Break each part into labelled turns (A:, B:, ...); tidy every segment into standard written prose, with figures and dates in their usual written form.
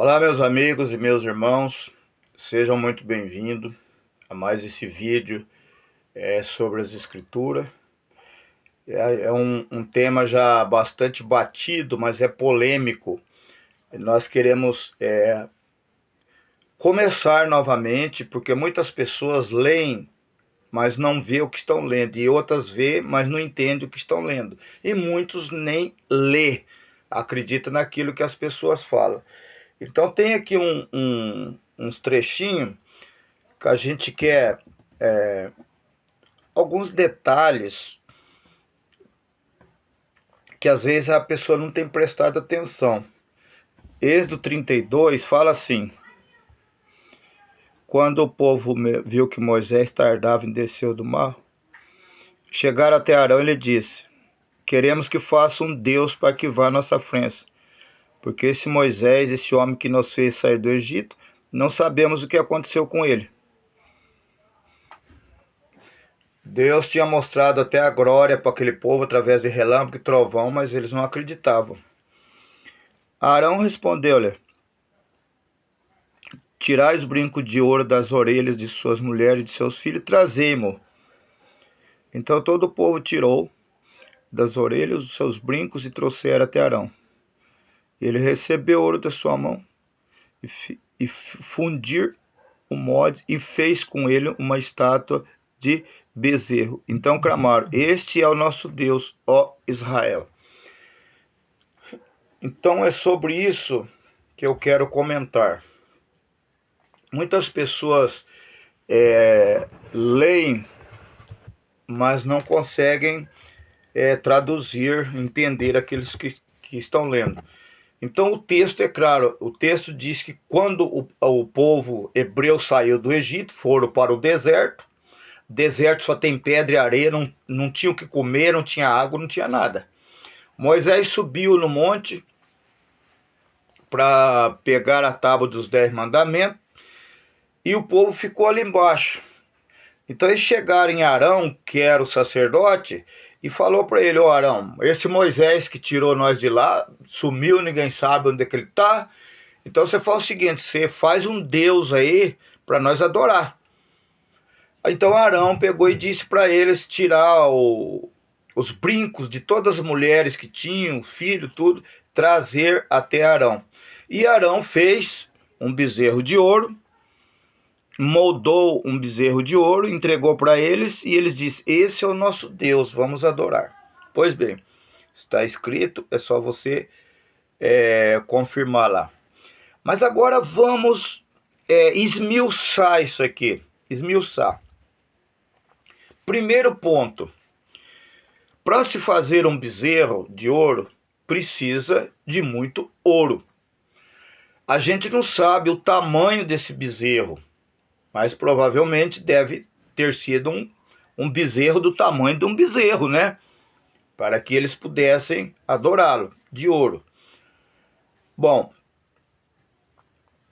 A: Olá, meus amigos e meus irmãos, sejam muito bem-vindos a mais esse vídeo sobre as Escrituras. É um tema já bastante batido, mas é polêmico. Nós queremos começar novamente, porque muitas pessoas leem, mas não vê o que estão lendo, e outras vê, mas não entendem o que estão lendo. E muitos nem lê, acreditam naquilo que as pessoas falam. Então tem aqui uns trechinhos que a gente quer alguns detalhes que às vezes a pessoa não tem prestado atenção. Êxodo 32 fala assim: quando o povo viu que Moisés tardava em descer do mar, chegaram até Arão e ele disse: queremos que faça um Deus para que vá à nossa frente, porque esse Moisés, esse homem que nos fez sair do Egito, não sabemos o que aconteceu com ele. Deus tinha mostrado até a glória para aquele povo através de relâmpago e trovão, mas eles não acreditavam. Arão respondeu-lhe: tirai os brincos de ouro das orelhas de suas mulheres e de seus filhos, trazei-mo. Então todo o povo tirou das orelhas os seus brincos e trouxeram até Arão. Ele recebeu o ouro da sua mão e fundir o molde e fez com ele uma estátua de bezerro. Então clamaram: este é o nosso Deus, ó Israel. Então é sobre isso que eu quero comentar. Muitas pessoas leem, mas não conseguem traduzir, entender aqueles que estão lendo. Então o texto é claro, o texto diz que quando o povo hebreu saiu do Egito, foram para o deserto só tem pedra e areia, não tinha o que comer, não tinha água, não tinha nada. Moisés subiu no monte para pegar a tábua dos 10 mandamentos, e o povo ficou ali embaixo. Então eles chegaram em Arão, que era o sacerdote, e falou para ele: ó Arão, esse Moisés que tirou nós de lá, sumiu, ninguém sabe onde é que ele está. Então você faz o seguinte, você faz um Deus aí para nós adorar. Então Arão pegou e disse para eles tirar os brincos de todas as mulheres que tinham, filho, tudo, trazer até Arão. E Arão fez um bezerro de ouro, moldou um bezerro de ouro, entregou para eles, e eles disseram: esse é o nosso Deus, vamos adorar. Pois bem, está escrito, é só você confirmar lá. Mas agora vamos esmiuçar isso aqui, esmiuçar. Primeiro ponto: para se fazer um bezerro de ouro, precisa de muito ouro. A gente não sabe o tamanho desse bezerro, mas provavelmente deve ter sido um bezerro do tamanho de um bezerro, né? Para que eles pudessem adorá-lo, de ouro. Bom,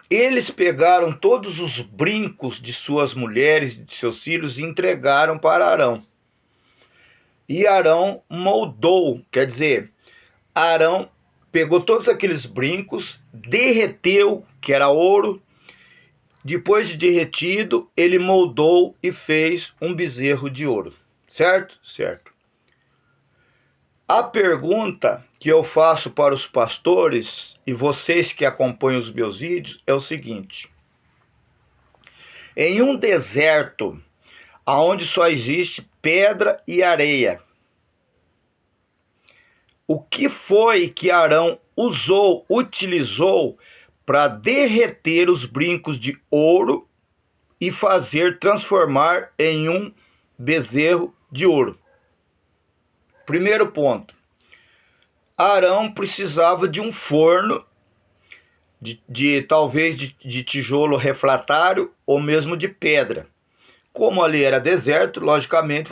A: eles pegaram todos os brincos de suas mulheres e de seus filhos e entregaram para Arão. E Arão moldou, quer dizer, Arão pegou todos aqueles brincos, derreteu, que era ouro. Depois de derretido, ele moldou e fez um bezerro de ouro. Certo? Certo. A pergunta que eu faço para os pastores e vocês que acompanham os meus vídeos é o seguinte: em um deserto onde só existe pedra e areia, o que foi que Arão utilizou para derreter os brincos de ouro e transformar em um bezerro de ouro? Primeiro ponto: Arão precisava de um forno, talvez de tijolo refratário ou mesmo de pedra. Como ali era deserto, logicamente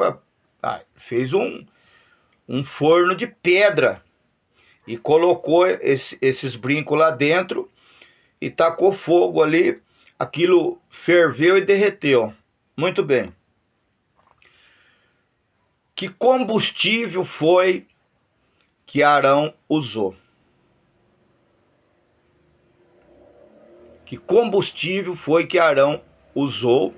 A: fez um forno de pedra e colocou esses brincos lá dentro e tacou fogo ali, aquilo ferveu e derreteu. Muito bem. Que combustível foi que Arão usou? Que combustível foi que Arão usou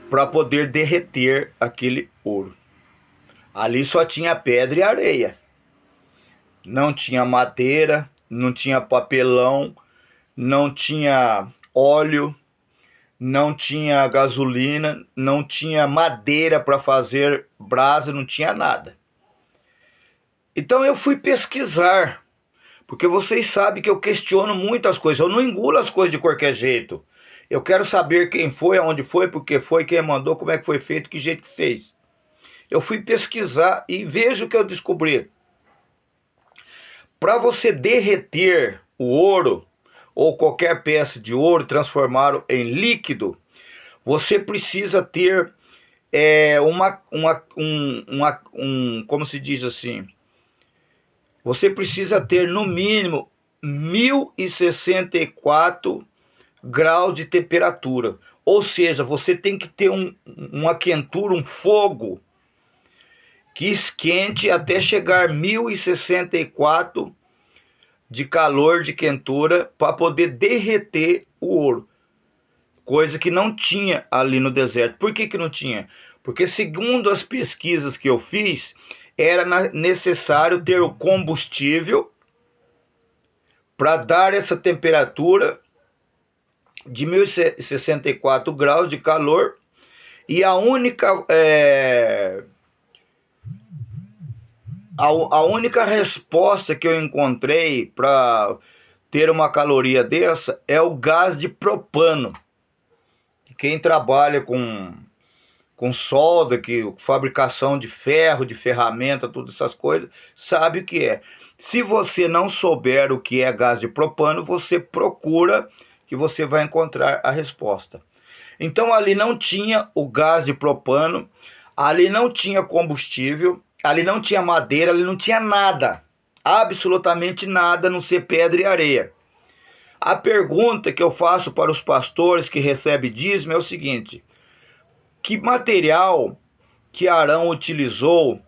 A: para poder derreter aquele ouro. Ali só tinha pedra e areia. Não tinha madeira, não tinha papelão, não tinha óleo, não tinha gasolina, não tinha madeira para fazer brasa, não tinha nada. Então eu fui pesquisar, porque vocês sabem que eu questiono muitas coisas, eu não engulo as coisas de qualquer jeito. Eu quero saber quem foi, aonde foi, por que foi, quem mandou, como é que foi feito, que jeito que fez. Eu fui pesquisar e vejo o que eu descobri. Para você derreter o ouro, ou qualquer peça de ouro, transformá-lo em líquido, você precisa ter como se diz assim, você precisa ter no mínimo 1064 graus de temperatura. Ou seja, você tem que ter uma quentura, um fogo que esquente até chegar a 1064 de calor, de quentura, para poder derreter o ouro. Coisa que não tinha ali no deserto. Por que não tinha? Porque segundo as pesquisas que eu fiz, era necessário ter o combustível para dar essa temperatura de 1064 graus de calor. E a única resposta que eu encontrei para ter uma caloria dessa é o gás de propano. Quem trabalha com solda, fabricação de ferro, de ferramenta, todas essas coisas, sabe o que é. Se você não souber o que é gás de propano, você procura que você vai encontrar a resposta. Então ali não tinha o gás de propano, ali não tinha combustível, ali não tinha madeira, ali não tinha nada. Absolutamente nada, a não ser pedra e areia. A pergunta que eu faço para os pastores que recebem dízimo é o seguinte: que material que Arão utilizou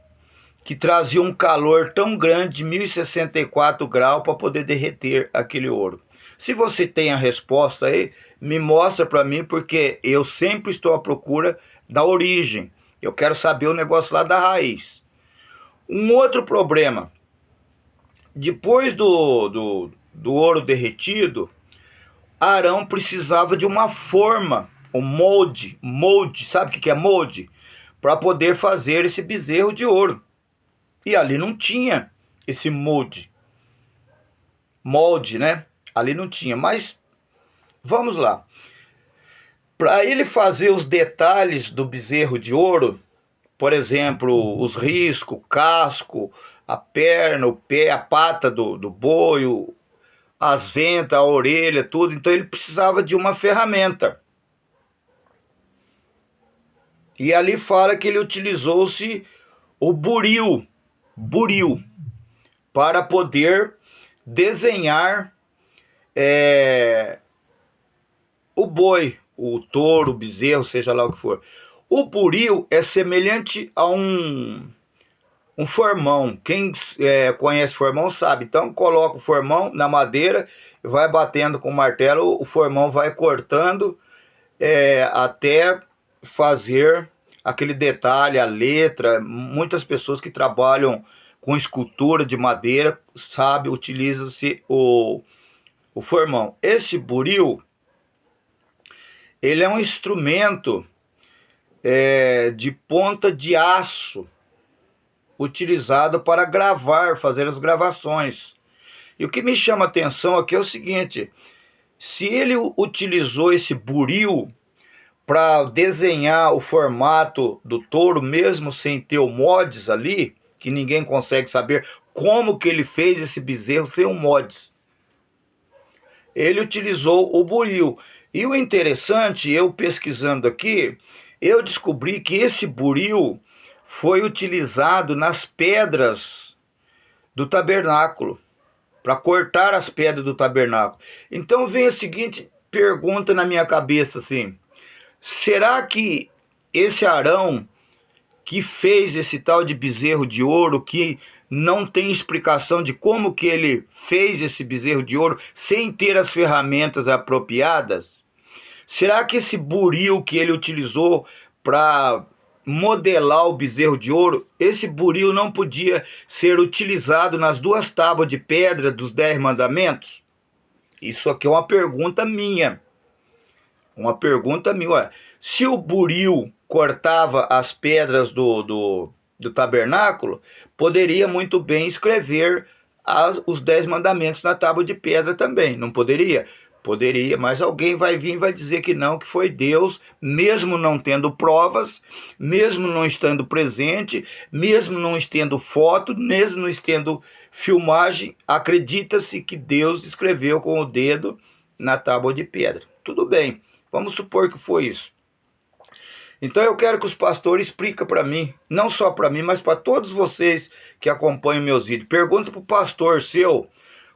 A: que trazia um calor tão grande de 1064 graus para poder derreter aquele ouro? Se você tem a resposta aí, me mostra para mim, porque eu sempre estou à procura da origem. Eu quero saber o negócio lá da raiz. Um outro problema: depois do ouro derretido, Arão precisava de uma forma, um molde, sabe o que é molde? Para poder fazer esse bezerro de ouro. E ali não tinha esse molde, né? Ali não tinha, mas vamos lá. Para ele fazer os detalhes do bezerro de ouro, por exemplo, os riscos, o casco, a perna, o pé, a pata do boi, as ventas, a orelha, tudo. Então ele precisava de uma ferramenta. E ali fala que ele utilizou-se o buril, para poder desenhar o boi, o touro, o bezerro, seja lá o que for. O buril é semelhante a um formão. Quem conhece formão sabe. Então coloca o formão na madeira, vai batendo com o martelo, o formão vai cortando até fazer aquele detalhe, a letra. Muitas pessoas que trabalham com escultura de madeira sabem, utiliza-se o formão. Esse buril, ele é um instrumento de ponta de aço, utilizado para gravar, fazer as gravações. E o que me chama a atenção aqui é o seguinte: se ele utilizou esse buril para desenhar o formato do touro, mesmo sem ter o mods ali, que ninguém consegue saber como que ele fez esse bezerro sem o mods, ele utilizou o buril. E o interessante, eu pesquisando aqui, eu descobri que esse buril foi utilizado nas pedras do tabernáculo, para cortar as pedras do tabernáculo. Então vem a seguinte pergunta na minha cabeça assim: será que esse Arão que fez esse tal de bezerro de ouro, que não tem explicação de como que ele fez esse bezerro de ouro sem ter as ferramentas apropriadas? Será que esse buril que ele utilizou para modelar o bezerro de ouro, esse buril não podia ser utilizado nas 2 tábuas de pedra dos 10 mandamentos? Isso aqui é uma pergunta minha. Uma pergunta minha. Ué, se o buril cortava as pedras do tabernáculo, poderia muito bem escrever os 10 mandamentos na tábua de pedra também, não poderia? Poderia, mas alguém vai vir e vai dizer que não, que foi Deus, mesmo não tendo provas, mesmo não estando presente, mesmo não estando foto, mesmo não estando filmagem, acredita-se que Deus escreveu com o dedo na tábua de pedra. Tudo bem, vamos supor que foi isso. Então eu quero que os pastores expliquem para mim, não só para mim, mas para todos vocês que acompanham meus vídeos. Pergunta para o pastor seu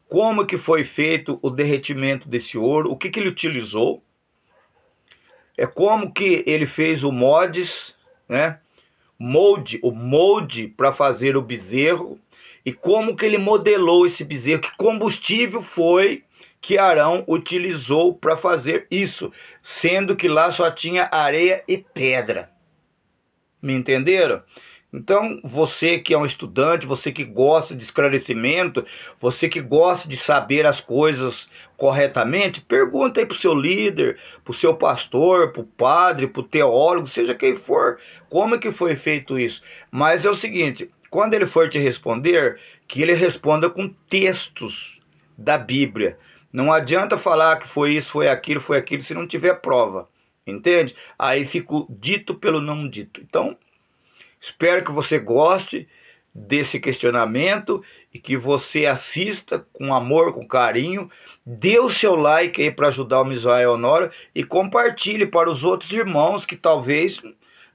A: como que foi feito o derretimento desse ouro, o que que ele utilizou, como que ele fez o mods, né? O molde para fazer o bezerro, e como que ele modelou esse bezerro, que combustível foi que Arão utilizou para fazer isso, sendo que lá só tinha areia e pedra. Me entenderam? Então, você que é um estudante, você que gosta de esclarecimento, você que gosta de saber as coisas corretamente, pergunta aí para o seu líder, para o seu pastor, para o padre, para o teólogo, seja quem for, como é que foi feito isso. Mas é o seguinte, quando ele for te responder, que ele responda com textos da Bíblia. Não adianta falar que foi isso, foi aquilo, se não tiver prova, entende? Aí fica o dito pelo não dito. Então, espero que você goste desse questionamento e que você assista com amor, com carinho. Dê o seu like aí para ajudar o Misael Honório e compartilhe para os outros irmãos que talvez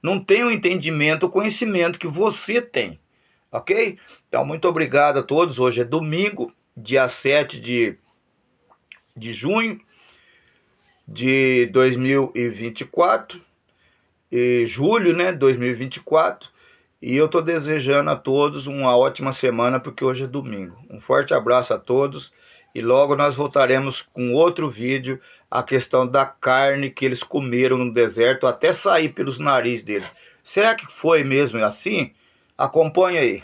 A: não tenham o entendimento, o conhecimento que você tem. Ok? Então, muito obrigado a todos. Hoje é domingo, dia 7 de junho de 2024. Julho, né, 2024, e eu estou desejando a todos uma ótima semana, porque hoje é domingo. Um forte abraço a todos, e logo nós voltaremos com outro vídeo, a questão da carne que eles comeram no deserto, até sair pelos narizes deles. Será que foi mesmo assim? Acompanhe aí.